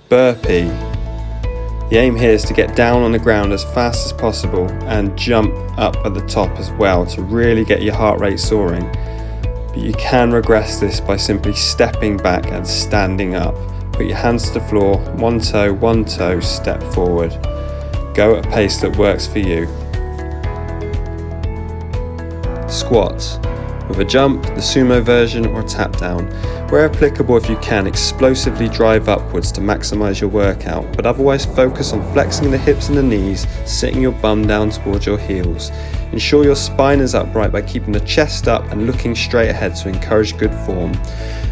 Burpee. The aim here is to get down on the ground as fast as possible and jump up at the top as well to really get your heart rate soaring. But you can regress this by simply stepping back and standing up. Put your hands to the floor, one toe, step forward. Go at a pace that works for you. Squats. With a jump, the sumo version, or a tap down. Where applicable, if you can, explosively drive upwards to maximise your workout, but otherwise focus on flexing the hips and the knees, sitting your bum down towards your heels. Ensure your spine is upright by keeping the chest up and looking straight ahead to encourage good form.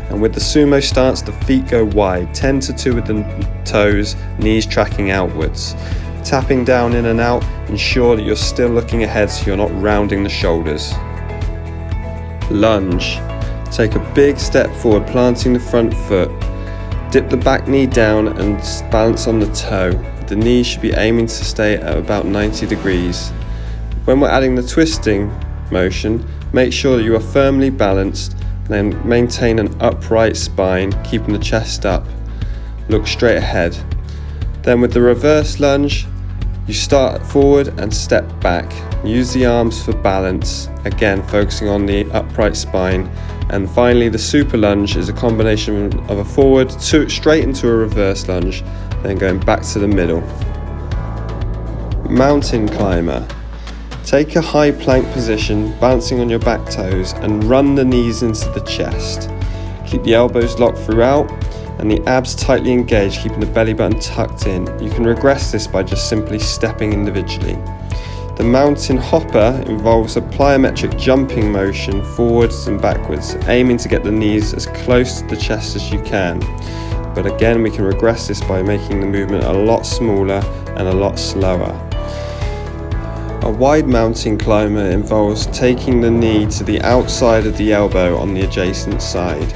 And with the sumo stance, the feet go wide, 10 to 2 with the toes, knees tracking outwards. Tapping down in and out, ensure that you're still looking ahead so you're not rounding the shoulders. Lunge. Take a big step forward, planting the front foot. Dip the back knee down and balance on the toe. The knee should be aiming to stay at about 90 degrees. When we're adding the twisting motion, make sure that you are firmly balanced, then maintain an upright spine, keeping the chest up. Look straight ahead. Then with the reverse lunge, you start forward and step back. Use the arms for balance, again focusing on the upright spine. And finally, the super lunge is a combination of a forward, straight into a reverse lunge, then going back to the middle. Mountain climber. Take a high plank position, balancing on your back toes, and run the knees into the chest. Keep the elbows locked throughout and the abs tightly engaged, keeping the belly button tucked in. You can regress this by just simply stepping individually. The mountain hopper involves a plyometric jumping motion forwards and backwards, aiming to get the knees as close to the chest as you can. But again, we can regress this by making the movement a lot smaller and a lot slower. A wide mountain climber involves taking the knee to the outside of the elbow on the adjacent side.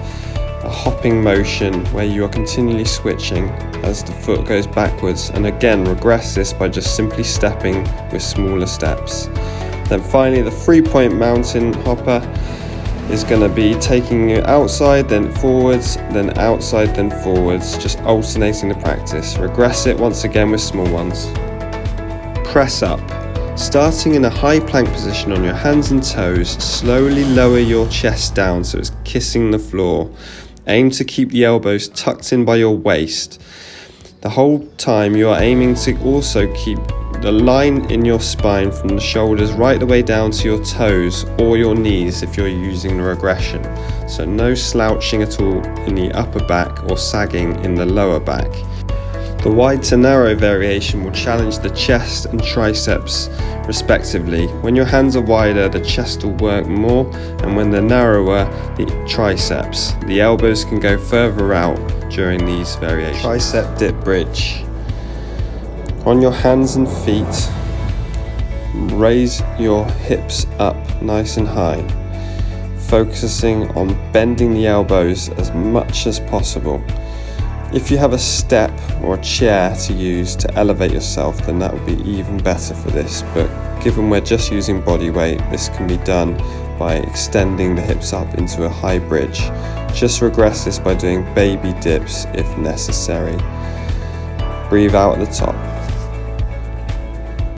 A hopping motion where you are continually switching as the foot goes backwards, and again regress this by just simply stepping with smaller steps. Then finally, the 3-point mountain hopper is going to be taking you outside, then forwards, then outside, then forwards, just alternating the practice. Regress it once again with small ones. Press up. Starting in a high plank position on your hands and toes, slowly lower your chest down so it's kissing the floor. Aim to keep the elbows tucked in by your waist. The whole time you are aiming to also keep the line in your spine from the shoulders right the way down to your toes or your knees if you're using the regression. So no slouching at all in the upper back or sagging in the lower back. The wide to narrow variation will challenge the chest and triceps respectively. When your hands are wider, the chest will work more, and when they're narrower, the triceps. The elbows can go further out during these variations. Tricep Dip Bridge. On your hands and feet, raise your hips up nice and high, focusing on bending the elbows as much as possible. If you have a step or a chair to use to elevate yourself, then that would be even better for this, but given we're just using body weight, this can be done by extending the hips up into a high bridge. Just regress this by doing baby dips if necessary. Breathe out at the top.